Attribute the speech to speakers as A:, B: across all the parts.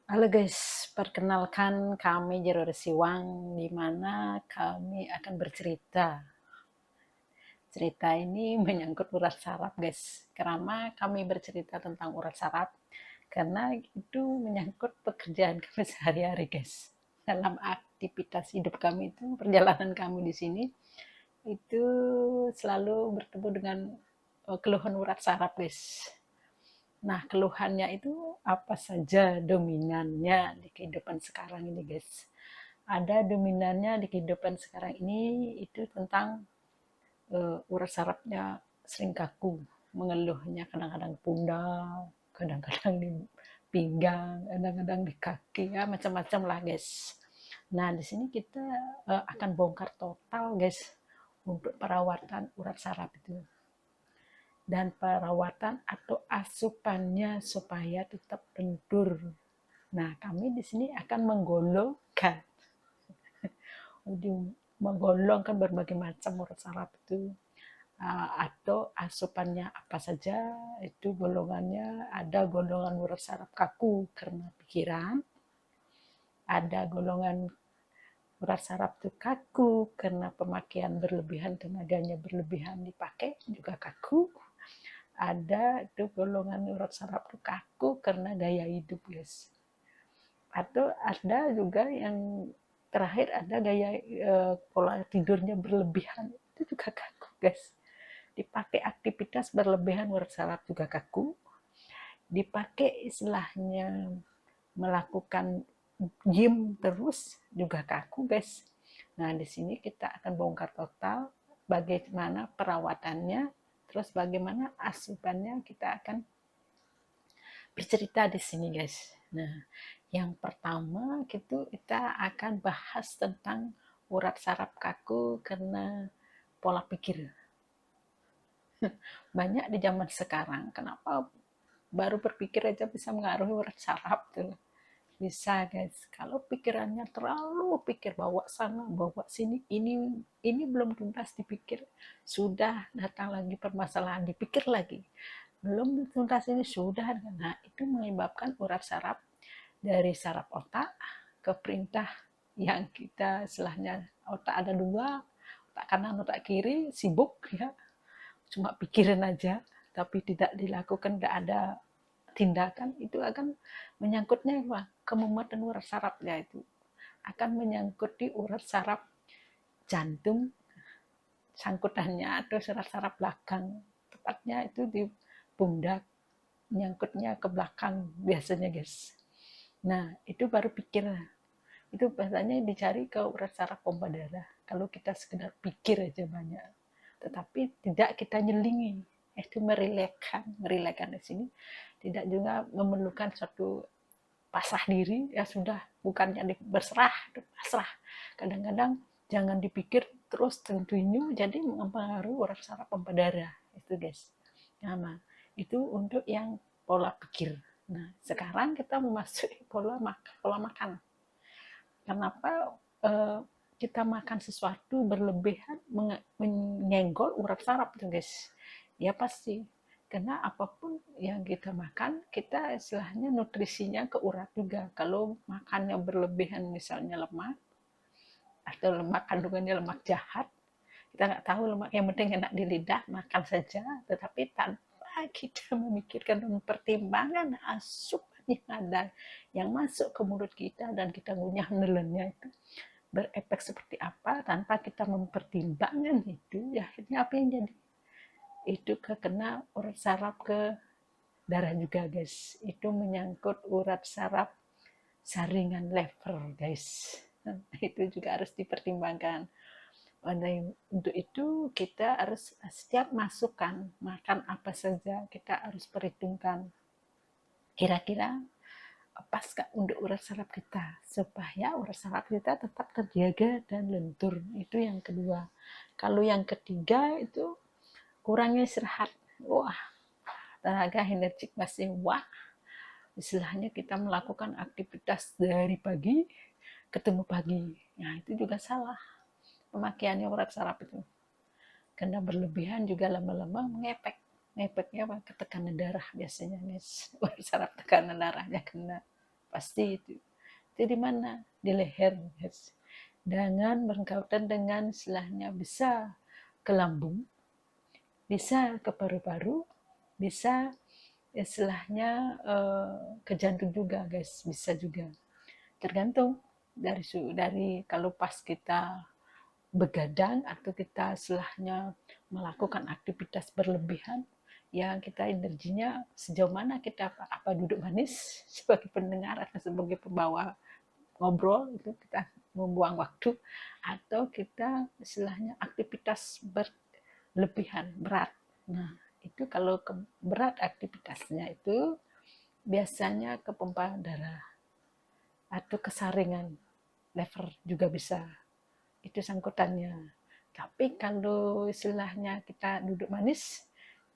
A: Halo guys, perkenalkan kami Jero Resiwang, di mana kami akan bercerita. Cerita ini menyangkut urat saraf guys. Kenapa kami bercerita tentang urat saraf? Karena itu menyangkut pekerjaan kami sehari-hari guys. Dalam aktivitas hidup kami itu, perjalanan kami di sini, itu selalu bertemu dengan keluhan urat saraf guys. Nah, keluhannya itu apa saja dominannya di kehidupan sekarang ini, guys? Ada dominannya di kehidupan sekarang ini itu tentang urat sarafnya sering kaku, mengeluhnya kadang-kadang pundak, kadang-kadang di pinggang, kadang-kadang di kaki, ya macam-macam lah, guys. Nah, di sini kita akan bongkar total, guys, untuk perawatan urat saraf itu dan perawatan atau asupannya supaya tetap lentur. Nah, kami di sini akan menggolongkan berbagai macam urat saraf itu atau asupannya apa saja. Itu golongannya, ada golongan urat saraf kaku karena pikiran, ada golongan urat saraf itu kaku karena pemakaian berlebihan, tenaganya berlebihan dipakai juga kaku. Ada itu golongan urat saraf itu kaku karena gaya hidup guys, atau ada juga yang terakhir ada gaya pola tidurnya berlebihan, itu juga kaku guys. Dipakai aktivitas berlebihan urat saraf juga kaku, dipakai istilahnya melakukan gym terus juga kaku guys. Nah, di sini kita akan bongkar total bagaimana perawatannya, terus bagaimana asupannya, kita akan bercerita di sini guys. Nah, yang pertama kita akan bahas tentang urat saraf kaku karena pola pikir. Banyak di zaman sekarang, kenapa baru berpikir aja bisa mengaruhi urat saraf tuh. Bisa guys, kalau pikirannya terlalu pikir bawa sana bawa sini, ini belum tuntas dipikir, sudah datang lagi permasalahan dipikir lagi, belum tuntas ini sudah. Nah, itu menyebabkan urat saraf dari saraf otak ke perintah yang kita istilahnya otak ada dua, otak kanan otak kiri, sibuk ya, cuma pikirin aja tapi tidak dilakukan, tidak ada tindakan, itu akan menyangkutnya ke mumet dan urat sarafnya, itu akan menyangkut di urat saraf jantung, sangkutannya atau saraf-saraf belakang, tepatnya itu di pundak, nyangkutnya ke belakang biasanya guys. Nah, itu baru pikir, itu biasanya dicari ke urat saraf pompa darah kalau kita sekedar pikir aja banyak, tetapi tidak kita nyelingi, itu merilekkan di sini, tidak juga memerlukan suatu pasrah diri, ya sudah, bukannya berserah, pasrah. Kadang-kadang jangan dipikir terus continue, jadi mempengaruhi urat saraf pompa darah itu guys. Nah, itu untuk yang pola pikir. Nah, sekarang kita memasuki pola makan. Kenapa kita makan sesuatu berlebihan menyenggol urat saraf itu guys? Ya pasti karena apapun yang kita makan, kita istilahnya nutrisinya ke urat juga. Kalau makannya berlebihan, misalnya lemak, atau lemak kandungannya lemak jahat, kita nggak tahu lemak, yang penting enak di lidah, makan saja, tetapi tanpa kita memikirkan dan mempertimbangkan asupan yang ada, yang masuk ke mulut kita dan kita ngunyah nelennya itu berefek seperti apa, tanpa kita mempertimbangkan itu, ya akhirnya apa yang jadi? Itu kena urat saraf ke darah juga guys. Itu menyangkut urat saraf saringan lever guys. Itu juga harus dipertimbangkan. Untuk itu kita harus setiap masukan makan apa saja kita harus perhitungkan kira-kira pas gak untuk urat saraf kita, supaya urat saraf kita tetap terjaga dan lentur. Itu yang kedua. Kalau yang ketiga itu kurangnya istirahat. Wah, tenaga energik masih wah, istilahnya kita melakukan aktivitas dari pagi ketemu pagi. Nah, itu juga salah pemakaiannya urat saraf itu, karena berlebihan juga lama-lama ngefeknya apa, ke tekanan darah biasanya guys. Urat saraf tekanan darahnya kena, pasti itu di mana, di leher, guys. Dengan berkaitan dengan istilahnya bisa ke lambung, bisa ke paru-paru, bisa istilahnya ke jantung juga, guys, bisa juga. Tergantung dari kalau pas kita begadang atau kita istilahnya melakukan aktivitas berlebihan, ya kita energinya sejauh mana, kita apa duduk manis sebagai pendengar atau sebagai pembawa ngobrol, itu kita membuang waktu, atau kita istilahnya aktivitas berlebihan berat. Nah itu kalau berat aktivitasnya itu biasanya ke pompa darah atau kesaringan lever juga bisa, itu sangkutannya. Tapi kalau istilahnya kita duduk manis,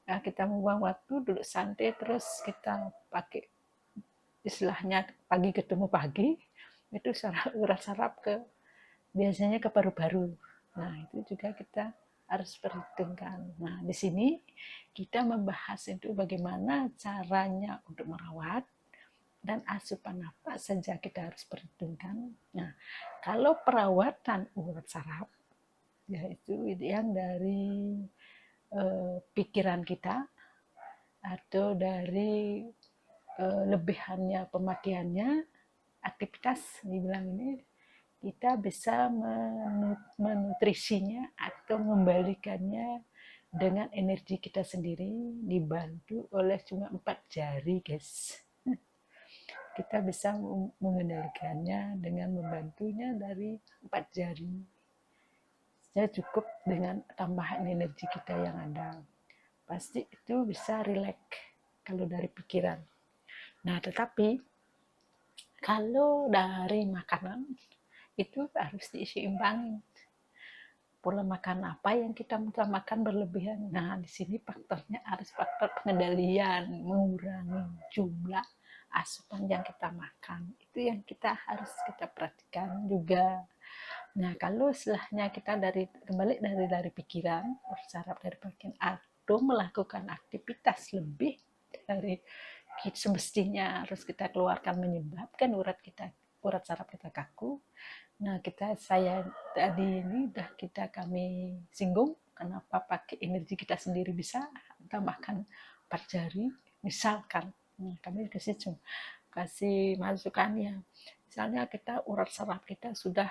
A: ya kita membuang waktu, duduk santai, terus kita pakai istilahnya pagi ketemu pagi, itu urat saraf ke biasanya ke paru-paru. Nah itu juga kita harus perhitungkan. Nah di sini kita membahas itu bagaimana caranya untuk merawat dan asupan apa saja kita harus perhitungkan. Nah kalau perawatan urat saraf, yaitu yang dari pikiran kita atau dari lebihannya pemakaiannya aktivitas dibilang ini, kita bisa menutrisinya atau membalikannya dengan energi kita sendiri, dibantu oleh cuma 4 jari, guys. Kita bisa mengendalikannya dengan membantunya dari 4 jari. Saya cukup dengan tambahan energi kita yang ada. Pasti itu bisa rileks kalau dari pikiran. Nah, tetapi kalau dari makanan itu harus diseimbangi. Pola makan apa yang kita makan berlebihan. Nah, di sini faktornya harus faktor pengendalian, mengurangi jumlah asupan yang kita makan. Itu yang harus kita perhatikan juga. Nah, kalau istilahnya kita kembali dari pikiran, saraf dari bagian atau melakukan aktivitas lebih dari semestinya harus kita keluarkan, menyebabkan urat saraf kita kaku. Nah, saya tadi ini kami singgung kenapa pakai energi kita sendiri bisa tambahkan 4 jari, misalkan. Nah, kami kasih masukannya. Misalnya urat saraf kita sudah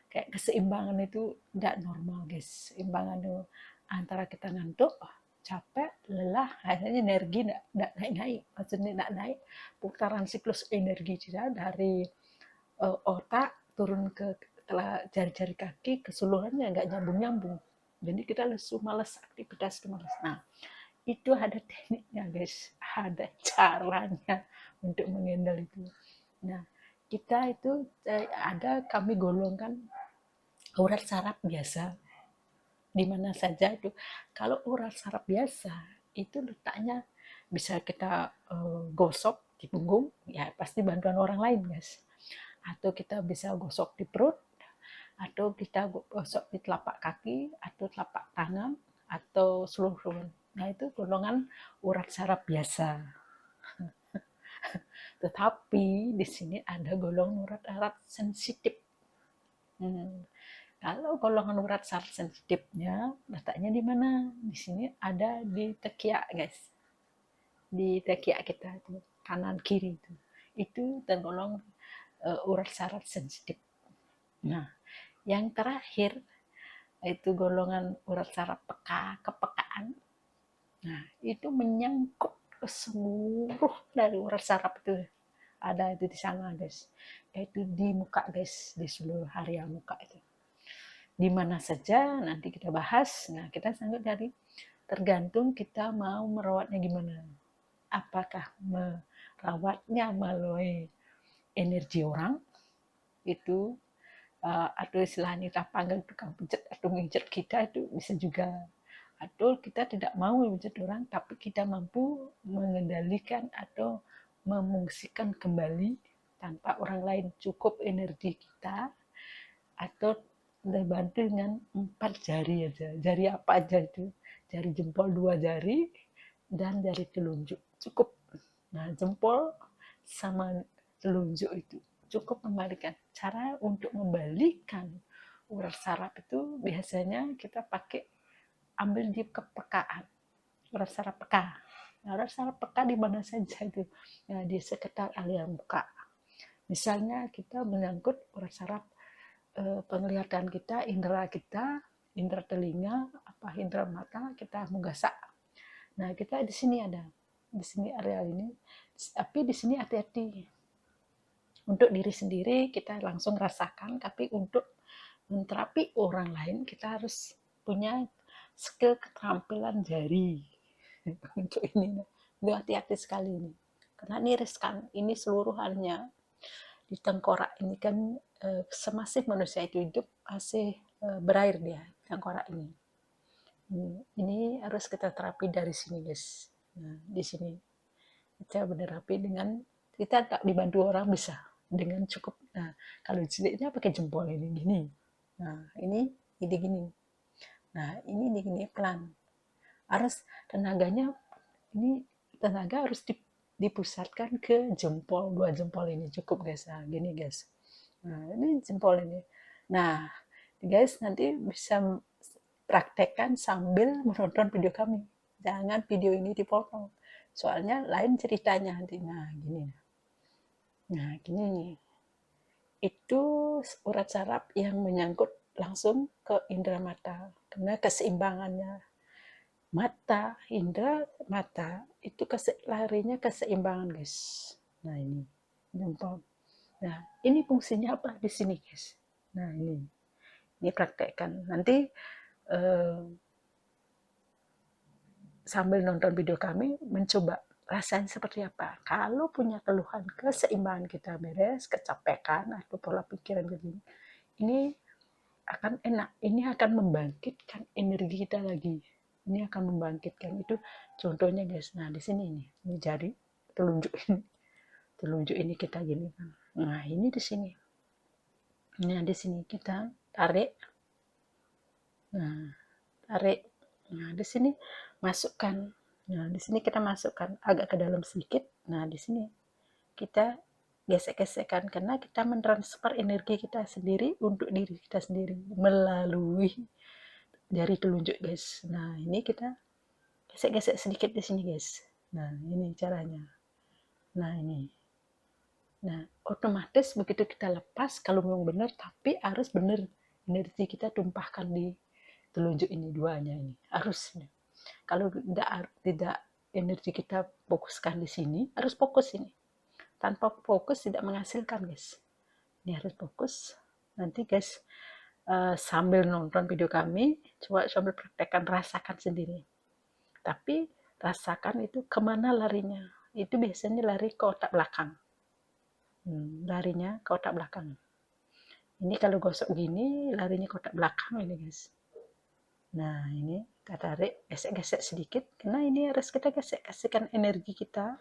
A: kayak keseimbangan itu tidak normal, guys. Seimbangan itu antara kita ngantuk, capek, lelah, akhirnya energi tidak naik-naik. Maksudnya tidak naik putaran siklus energi kita dari otak turun ke jari-jari kaki, keseluruhannya nggak nyambung-nyambung. Jadi kita lesu, malas, aktivitas itu malas. Nah, itu ada tekniknya, guys. Ada caranya untuk mengendal itu. Nah, kita itu kami golongkan urat saraf biasa. Di mana saja itu. Kalau urat saraf biasa, itu letaknya bisa kita gosok di punggung, ya pasti bantuan orang lain, guys. Atau kita bisa gosok di perut, atau kita gosok di telapak kaki, atau telapak tangan, atau seluruh. Nah, itu golongan urat saraf biasa. Tetapi di sini ada golongan urat saraf sensitif. Kalau golongan urat saraf sensitifnya letaknya di mana? Di sini ada di tekiak, guys. Di tekiak kita itu kanan kiri itu tergolong urat saraf sensitif. Nah, yang terakhir itu golongan urat saraf kepekaan. Nah, itu menyangkut ke seluruh dari urat saraf itu. Ada itu di sana, guys. Yaitu di muka, guys, di seluruh area muka itu. Di mana saja nanti kita bahas. Nah, kita sangat dari tergantung kita mau merawatnya gimana. Apakah merawatnya melalui energi orang itu, atau istilahnya kita panggil tukang pijat atau mengikat kita, itu bisa juga. Atau kita tidak mau menjadi orang, tapi kita mampu mengendalikan atau memungsikan kembali tanpa orang lain, cukup energi kita, atau dibantu dengan 4 jari aja. Jari apa aja itu? Jari jempol 2 jari dan jari telunjuk, cukup. Nah, jempol telunjuk itu. Cukup membalikan. Cara untuk membalikan urat saraf itu biasanya kita pakai ambil di kepekaan. Urat saraf peka. Nah, urat saraf peka di mana saja itu. Nah, di sekitar area muka. Misalnya kita menyangkut urat saraf penglihatan kita, indera telinga, indera mata, kita menggasak. Nah, kita di sini ada, di sini area ini, tapi di sini hati-hati. Untuk diri sendiri kita langsung rasakan, tapi untuk menterapi orang lain kita harus punya skill keterampilan jari untuk ini. Itu hati-hati sekali ini, karena ini riskan. Ini seluruhannya di tengkorak ini kan semasih manusia itu hidup masih berair dia tengkorak ini. Ini harus kita terapi dari sini guys. Nah, di sini kita menerapi dengan kita tak dibantu orang bisa dengan cukup. Nah, kalau jilidnya pakai jempol ini gini. Nah, ini gini. Nah, ini gini pelan. Harus tenaganya ini tenaga harus dipusatkan ke jempol, 2 jempol ini cukup guys. Nah, gini guys. Nah, ini jempol ini. Nah, guys nanti bisa praktekkan sambil menonton video kami. Jangan video ini dipotong. Soalnya lain ceritanya nanti. Nah, gini. Nah, gini. Itu urat saraf yang menyangkut langsung ke indera mata. Karena keseimbangannya mata, indera mata itu larinya keseimbangan, guys. Nah, ini jempol. Nah, ini fungsinya apa di sini, guys? Nah, ini praktekkan. Nanti sambil nonton video kami mencoba rasanya seperti apa. Kalau punya keluhan keseimbangan kita beres, kecapekan atau pola pikiran begini, ini akan enak. Ini akan membangkitkan energi kita lagi. Ini akan membangkitkan itu. Contohnya guys, nah di sini ini jari telunjuk ini kita gini kan. Nah ini di sini. Nah di sini kita tarik. Nah tarik. Nah di sini masukkan. Nah di sini kita masukkan agak ke dalam sedikit. Nah di sini kita gesek-gesekkan karena kita mentransfer energi kita sendiri untuk diri kita sendiri melalui jari telunjuk guys. Nah ini kita gesek-gesek sedikit di sini guys. Nah ini caranya. Nah ini. Nah otomatis begitu kita lepas kalau memang benar, tapi harus benar energi kita tumpahkan di telunjuk ini duanya ini harus. Kalau tidak energi kita fokuskan di sini, harus fokus ini. Tanpa fokus tidak menghasilkan guys. Ini harus fokus. Nanti guys sambil nonton video kami, coba sambil praktekkan, rasakan sendiri. Tapi rasakan itu kemana larinya. Itu biasanya lari ke otak belakang. Larinya ke otak belakang. Ini kalau gosok gini, larinya ke otak belakang ini guys. Nah ini kita tarik, gesek-gesek sedikit. Karena ini harus kita gesek, kasihkan energi kita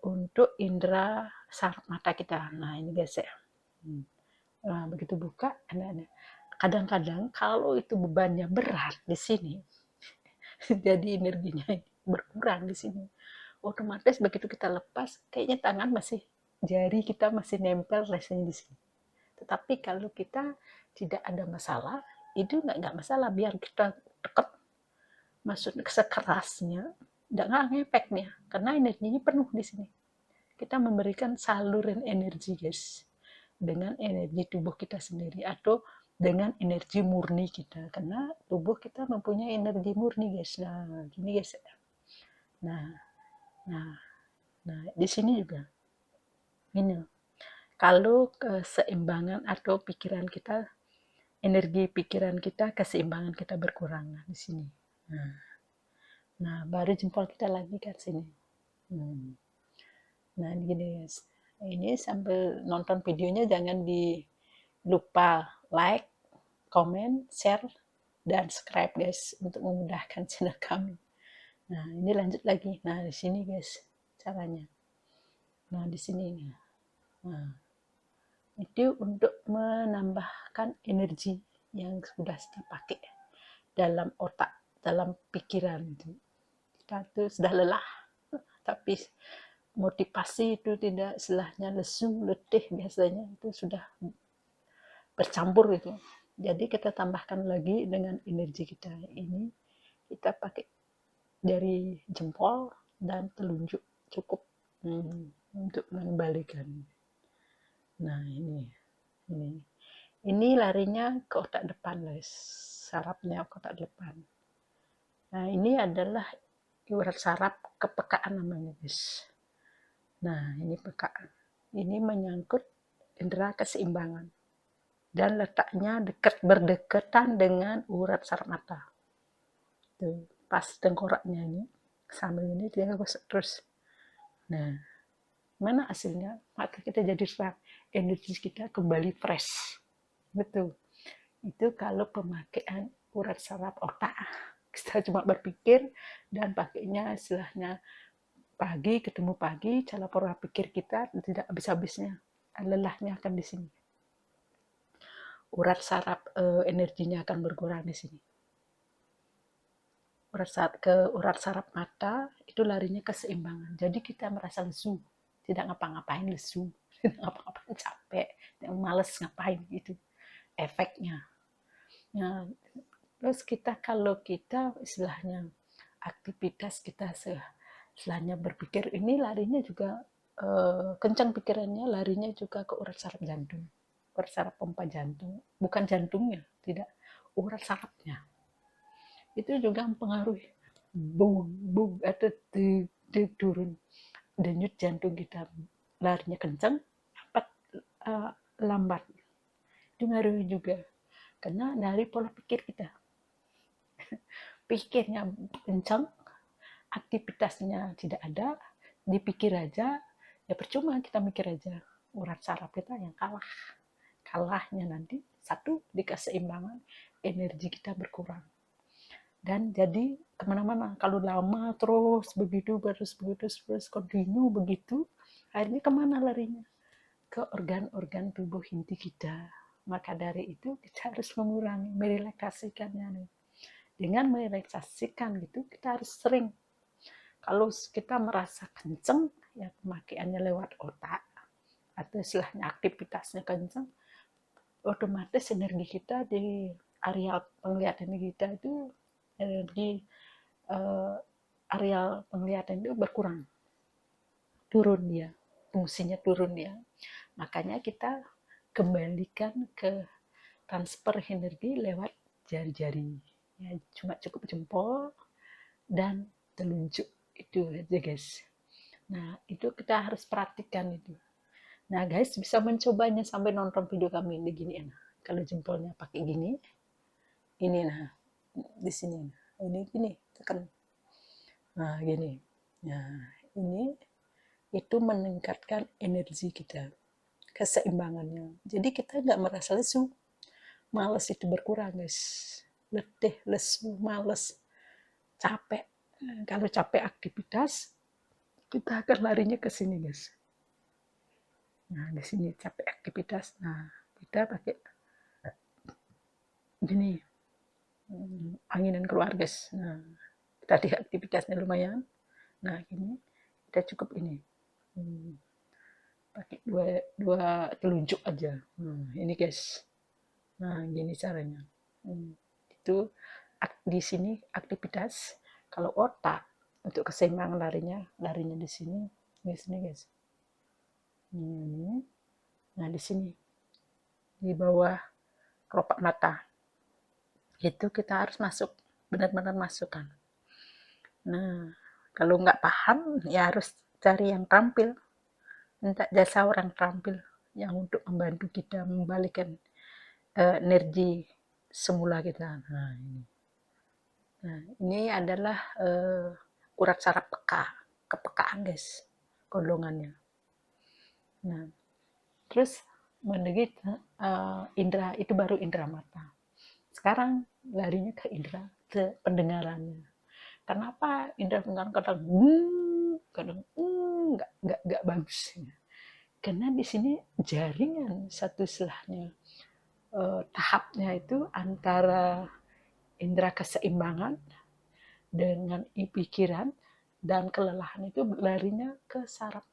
A: untuk indera saraf mata kita. Nah ini gesek. Nah, begitu buka, kadang-kadang kalau itu bebannya berat di sini, jadi energinya berkurang di sini. Otomatis begitu kita lepas, kayaknya tangan jari kita masih nempel rasanya di sini. Tetapi kalau kita tidak ada masalah, itu nggak masalah. Biar kita tekan, maksudnya sekerasnya, nggak ngefeknya, karena energinya penuh di sini. Kita memberikan saluran energi, guys, dengan energi tubuh kita sendiri atau dengan energi murni kita, karena tubuh kita mempunyai energi murni guys. Nah gini guys. Nah di sini juga ini kalau keseimbangan atau pikiran kita, energi pikiran kita, keseimbangan kita berkurang. Nah di sini. Nah baru jempol kita lagi ke sini. Nah gini guys. Ini sambil nonton videonya jangan lupa like, komen, share, dan subscribe guys untuk memudahkan channel kami. Nah ini lanjut lagi. Nah di sini guys caranya. Nah di sini. Nah itu untuk menambahkan energi yang sudah kita pakai dalam otak, dalam pikiran. Kita tuh sudah lelah, tapi motivasi itu tidak istilahnya lesu, letih biasanya itu sudah bercampur gitu. Jadi kita tambahkan lagi dengan energi kita ini, kita pakai dari jempol dan telunjuk cukup untuk mengembalikan. Nah ini larinya ke otak depan guys, sarafnya ke otak depan. Nah ini adalah urat saraf kepekaan namanya guys. Nah ini pekaan, ini menyangkut indera keseimbangan dan letaknya berdekatan dengan urat saraf mata. Tuh, pas tengkoraknya ini sambil ini dia gosok terus. Nah, mana hasilnya? Mata kita jadi terang, energi kita kembali fresh. Betul. Itu kalau pemakaian urat saraf otak. Kita cuma berpikir dan pakainya istilahnya pagi ketemu pagi, cara pola pikir kita tidak habis-habisnya. Lelahnya akan di sini. Urat saraf energinya akan berkurang di sini. Urat saraf mata itu larinya keseimbangan. Jadi kita merasa lesu, tidak ngapa-ngapain lesu, tidak ngapa-ngapain capek, males ngapain gitu. Efeknya. Nah, terus kita kalau kita istilahnya aktivitas kita istilahnya berpikir ini larinya juga kencang pikirannya, larinya juga ke urat saraf jantung, urat saraf pompa jantung, bukan jantungnya, tidak, urat sarafnya. Itu juga mempengaruhi bung atau turun denyut jantung kita, larinya kencang apa lambat, itu ngaruhi juga karena dari pola pikir kita. Pikirnya kencang, aktivitasnya tidak ada, dipikir aja, ya percuma kita mikir aja. Urat saraf kita yang kalahnya nanti satu di keseimbangan, energi kita berkurang dan jadi kemana-mana. Kalau lama terus begitu kontinu begitu, akhirnya kemana larinya? Ke organ-organ tubuh inti kita. Maka dari itu kita harus mengurangi, merelaksasikannya. Dengan merelaksasikan gitu, kita harus sering. Kalau kita merasa kenceng, ya pemakaiannya lewat otak, atau istilahnya aktivitasnya kenceng, otomatis energi kita di area penglihatan kita itu, energi area penglihatan itu berkurang, turun dia, fungsinya turun dia. Makanya kita kembalikan ke transfer energi lewat jari-jari, ya, cuma cukup jempol dan telunjuk itu aja guys. Nah itu kita harus perhatikan itu. Nah guys bisa mencobanya sampai nonton video kami ini gini ya. Kalau jempolnya pakai gini, ini nah di sini, ini gini tekan, nah gini, nah ini itu meningkatkan energi kita, keseimbangannya. Jadi kita nggak merasa lesu, males itu berkurang guys, letih, lesu, males, capek. Kalau capek aktivitas, kita akan larinya ke sini guys. Nah di sini capek aktivitas, nah kita pakai gini, anginan keluar guys. Nah tadi aktivitasnya lumayan, nah gini kita cukup ini, pakai dua telunjuk aja. Ini guys, nah gini caranya. Itu di sini aktivitas. Kalau otak untuk keseimbangan larinya di sini guys. Nah di sini di bawah kelopak mata itu kita harus masuk, benar-benar masukkan. Nah kalau nggak paham ya harus cari yang terampil, minta jasa orang terampil yang untuk membantu kita membalikan energi semula kita. Nah ini adalah urat saraf kepekaan guys, golongannya. Nah terus menegit indera itu baru indera mata. Sekarang larinya ke indera ke pendengarannya. Kenapa indera pendengaran kadang nggak bagus? Karena di sini jaringan satu istilahnya tahapnya itu antara indera keseimbangan dengan pikiran dan kelelahan itu larinya ke saraf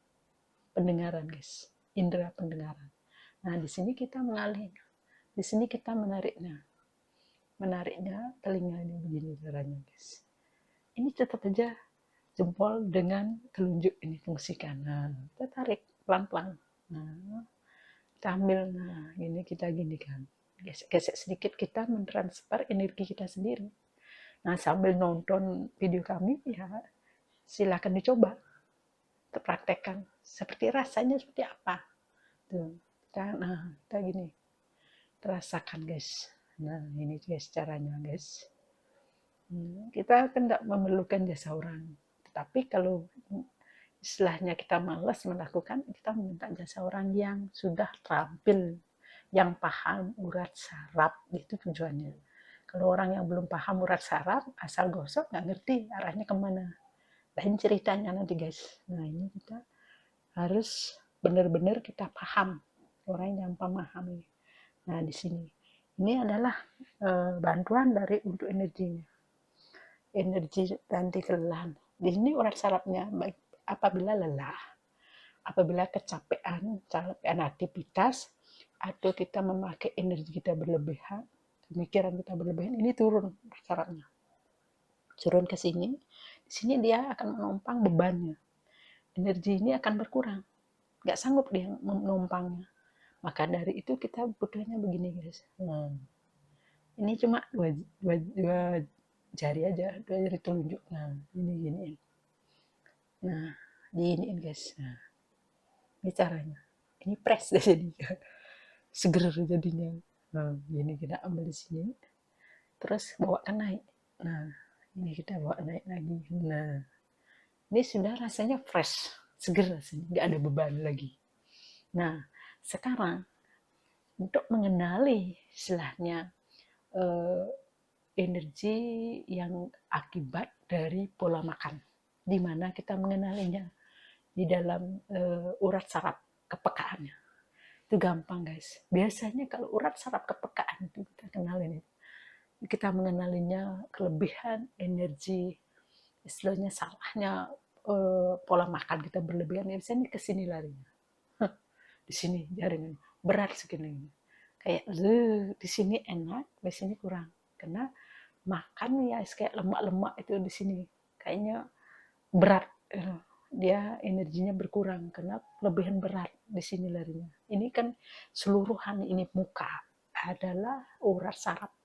A: pendengaran, guys, indera pendengaran. Nah, di sini kita mengalih, di sini kita menariknya telinga ini begini caranya, guys. Ini tetap aja jempol dengan telunjuk ini fungsikan. Nah, kita tarik pelan-pelan. Nah, kita ambil, nah ini kita gini kan, gesek sedikit, kita mentransfer energi kita sendiri. Nah, sambil nonton video kami ya silakan dicoba, terpraktekkan seperti rasanya seperti apa tuh. Nah, kita gini terasakan, guys. Nah, ini guys caranya, guys. Kita kan tidak memerlukan jasa orang, tetapi kalau istilahnya kita malas melakukan, kita minta jasa orang yang sudah terampil, yang paham urat saraf, itu tujuannya. Kalau orang yang belum paham urat saraf, asal gosok nggak ngerti arahnya kemana, lain ceritanya nanti, guys. Nah, ini kita harus benar-benar kita paham, orang yang memahami. Nah, di sini ini adalah bantuan dari untuk energinya, energi anti kelelahan. Di sini urat sarafnya baik apabila lelah, apabila kecapean aktivitas, atau kita memakai energi kita berlebihan, pemikiran kita berlebihan, ini turun urat sarafnya, turun ke sini. Di sini dia akan menumpang bebannya, energi ini akan berkurang, nggak sanggup dia menumpangnya. Maka dari itu kita butuhnya begini, guys. Ini cuma dua jari aja, dua jari telunjuk. Nah, ini giniin. Nah, diiniin, guys. Nah, ini caranya. Ini press deh jadinya. Seger jadinya. Nah, gini kita ambil di sini. Terus bawa ke naik. Nah, ini kita bawa naik lagi. Nah, ini sudah rasanya fresh, seger rasanya, nggak ada beban lagi. Nah, sekarang untuk mengenali istilahnya energi yang akibat dari pola makan, di mana kita mengenalinya di dalam urat saraf kepekaannya. Itu gampang, guys. Biasanya kalau urat saraf kepekaan itu kita kenalin, kita mengenalinya kelebihan energi, istilahnya salahnya pola makan kita berlebihan, biasanya ke sini larinya. Di sini jaringan berat segini, kayak di sini enak, di sini kurang, karena makan ya kayak lemak-lemak itu di sini kayaknya berat, dia energinya berkurang karena kelebihan berat, di sini larinya. Ini kan seluruhan ini muka adalah urat saraf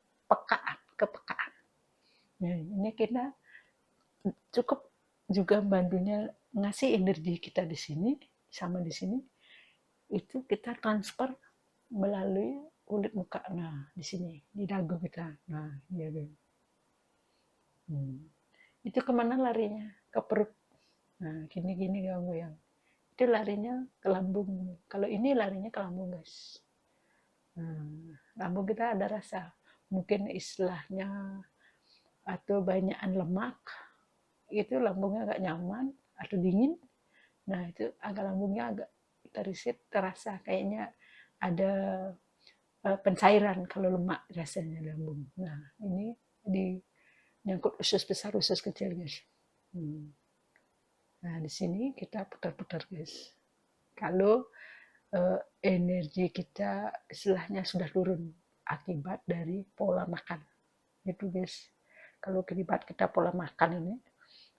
A: kepekaan. Nah, ini kita cukup juga bantunya ngasih energi kita di sini sama di sini, itu kita transfer melalui kulit muka. Nah, di sini di dagu kita. Nah, iya deh. Itu kemana larinya? Ke perut. Nah, gini-gini kamu yang itu larinya ke lambung. Kalau ini larinya ke lambung, guys. Lambung kita ada rasa, mungkin istilahnya atau banyakan lemak, itu lambungnya agak nyaman atau dingin. Nah, itu agak lambungnya agak terasa kayaknya ada pencairan kalau lemak rasanya lambung. Nah, ini di nyangkut usus besar, usus kecil, guys. Nah, di sini kita putar-putar, guys. Kalau energi kita istilahnya sudah turun akibat dari pola makan, itu, guys. Kalau akibat kita pola makan ini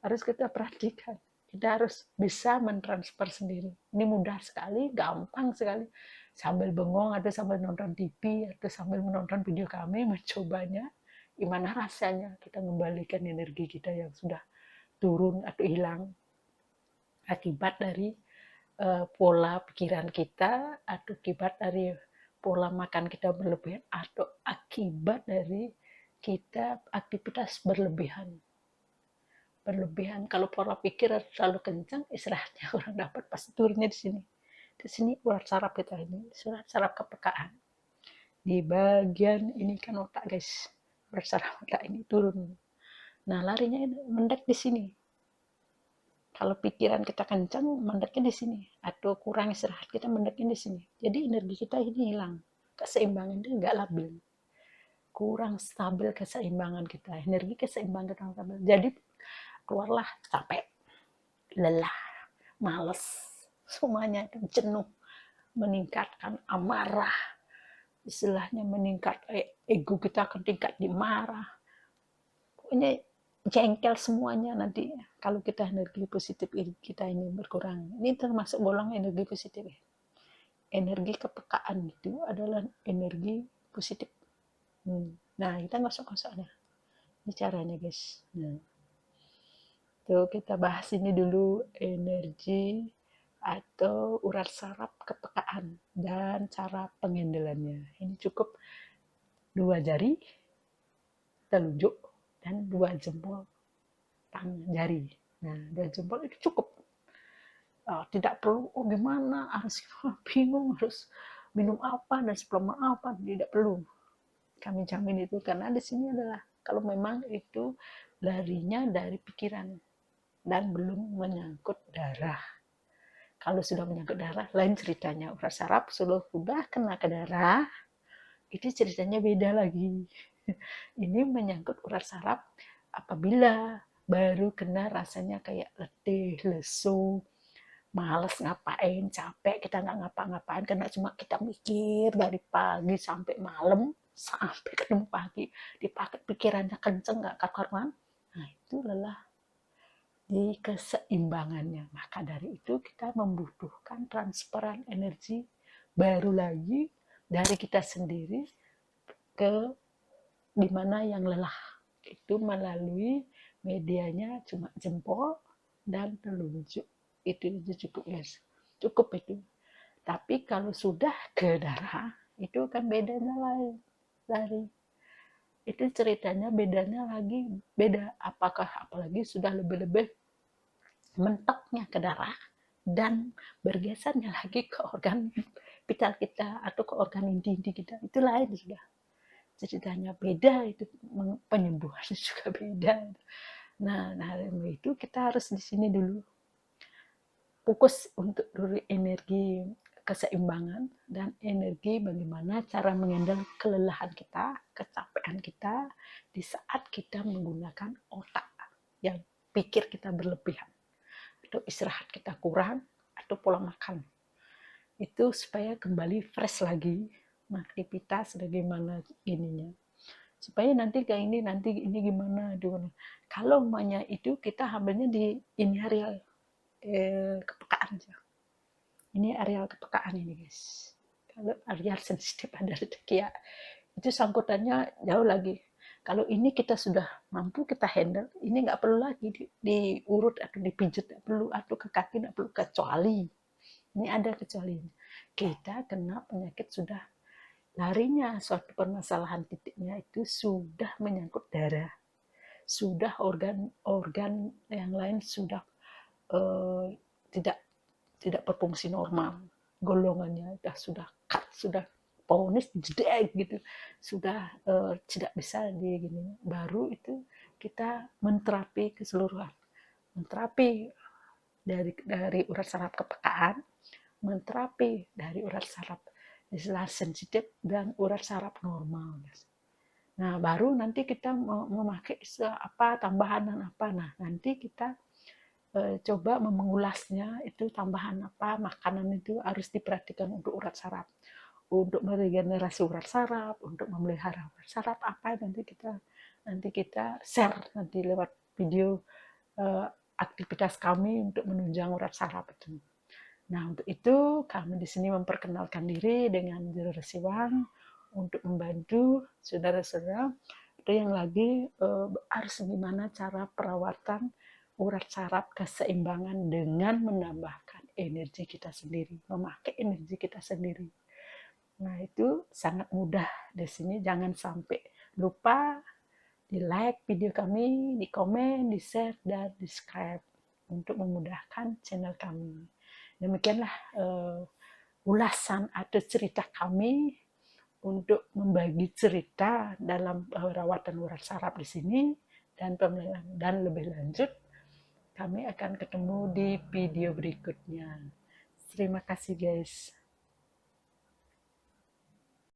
A: harus kita perhatikan. Kita harus bisa mentransfer sendiri. Ini mudah sekali, gampang sekali. Sambil bengong atau sambil nonton TV atau sambil menonton video kami, mencobanya. Gimana rasanya kita mengembalikan energi kita yang sudah turun atau hilang akibat dari pola pikiran kita, atau akibat dari pola makan kita berlebihan, atau akibat dari kita aktivitas berlebihan. Kalau pola pikir terlalu kencang, istirahatnya orang dapat pasti turunnya di sini. Di sini urat saraf kita ini, urat saraf kepekaan. Di bagian ini kan otak, guys. Urat saraf otak ini turun. Nah, larinya mendek di sini. Kalau pikiran kita kencang, mendeknya di sini. Atau kurang istirahat, kita mendeknya di sini. Jadi energi kita ini hilang. Keseimbangan itu nggak labil. Kurang stabil keseimbangan kita. Energi keseimbangan kita stabil. Jadi keluarlah capek. lelah, males, semuanya itu jenuh, meningkatkan amarah, istilahnya meningkat ego kita akan tingkat di marah, pokoknya jengkel semuanya nanti kalau kita energi positif kita ini berkurang. Ini termasuk golongan energi positif. Energi kepekaan itu adalah energi positif. Nah, kita ngosok-ngosok nih. Ini caranya, guys. Nah, tuh kita bahas ini dulu energi atau urat saraf kepekaan dan cara pengendelannya. Ini cukup 2 jari telunjuk dan 2 jempol tangan jari. Nah, 2 jempol itu cukup. Tidak perlu gimana harus bingung harus minum apa dan suplemen apa, tidak perlu. Kami jamin itu karena di sini adalah kalau memang itu larinya dari pikiran dan belum menyangkut darah. Kalau sudah menyangkut darah, lain ceritanya. Urat saraf sudah kena ke darah, itu ceritanya beda lagi. Ini menyangkut urat saraf apabila baru kena rasanya kayak letih, lesu, males ngapain, capek, kita nggak ngapa-ngapain karena cuma kita mikir dari pagi sampai malam, sampai ketemu pagi, dipakai pikirannya kenceng nggak karuan. Nah, itu lelah di keseimbangannya. Maka dari itu kita membutuhkan transferan energi baru lagi dari kita sendiri ke dimana yang lelah. Itu melalui medianya cuma jempol dan telunjuk. Itu cukup, guys. Cukup itu. Tapi kalau sudah ke darah, itu kan bedanya lain. Dari itu ceritanya bedanya lagi beda. Apalagi sudah lebih-lebih mentoknya ke darah dan bergesernya lagi ke organ vital kita atau ke organ inti-inti kita, itu lain sudah ceritanya beda, itu penyembuhan juga beda. Nah itu kita harus di sini dulu fokus untuk energi keseimbangan dan energi bagaimana cara mengendal kelelahan kita, kecapean kita di saat kita menggunakan otak yang pikir kita berlebihan atau istirahat kita kurang atau pola makan itu supaya kembali fresh lagi aktivitas bagaimana ininya supaya nanti kayak ini gimana kalau umumnya itu kita hamilnya di ini areal kepekaan aja. Ini areal kepekaan ini, guys. Kalau areal sensitif ada rezeki ya, itu sangkutannya jauh lagi. Kalau ini kita sudah mampu kita handle, ini nggak perlu lagi diurut atau dipijat, nggak perlu, atau ke kaki nggak perlu, kecuali ini ada kecuali kita kena penyakit sudah larinya suatu permasalahan titiknya itu sudah menyangkut darah, sudah organ-organ yang lain sudah tidak berfungsi normal, golongannya sudah cut, sudah ponis jedek gitu, sudah tidak bisa gini, baru itu kita menterapi keseluruhan, menterapi dari urat saraf kepekaan, menterapi dari urat saraf istilah sensitif dan urat saraf normal. Nah baru nanti kita memakai apa tambahan dan apa, nah nanti kita coba mengulasnya itu tambahan apa makanan itu harus diperhatikan untuk urat saraf, untuk meregenerasi urat saraf, untuk memelihara urat saraf apa nanti kita share nanti lewat video aktivitas kami untuk menunjang urat saraf itu. Nah untuk itu kami di sini memperkenalkan diri dengan Jero Resiwang untuk membantu saudara-saudara itu yang lagi harus gimana cara perawatan urat saraf keseimbangan dengan menambahkan energi kita sendiri, memakai energi kita sendiri. Nah itu sangat mudah di sini, jangan sampai lupa di like video kami, di komen, di share, dan di subscribe untuk memudahkan channel kami. Demikianlah ulasan atau cerita kami untuk membagi cerita dalam perawatan urat saraf di sini dan lebih lanjut kami akan ketemu di video berikutnya. Terima kasih guys.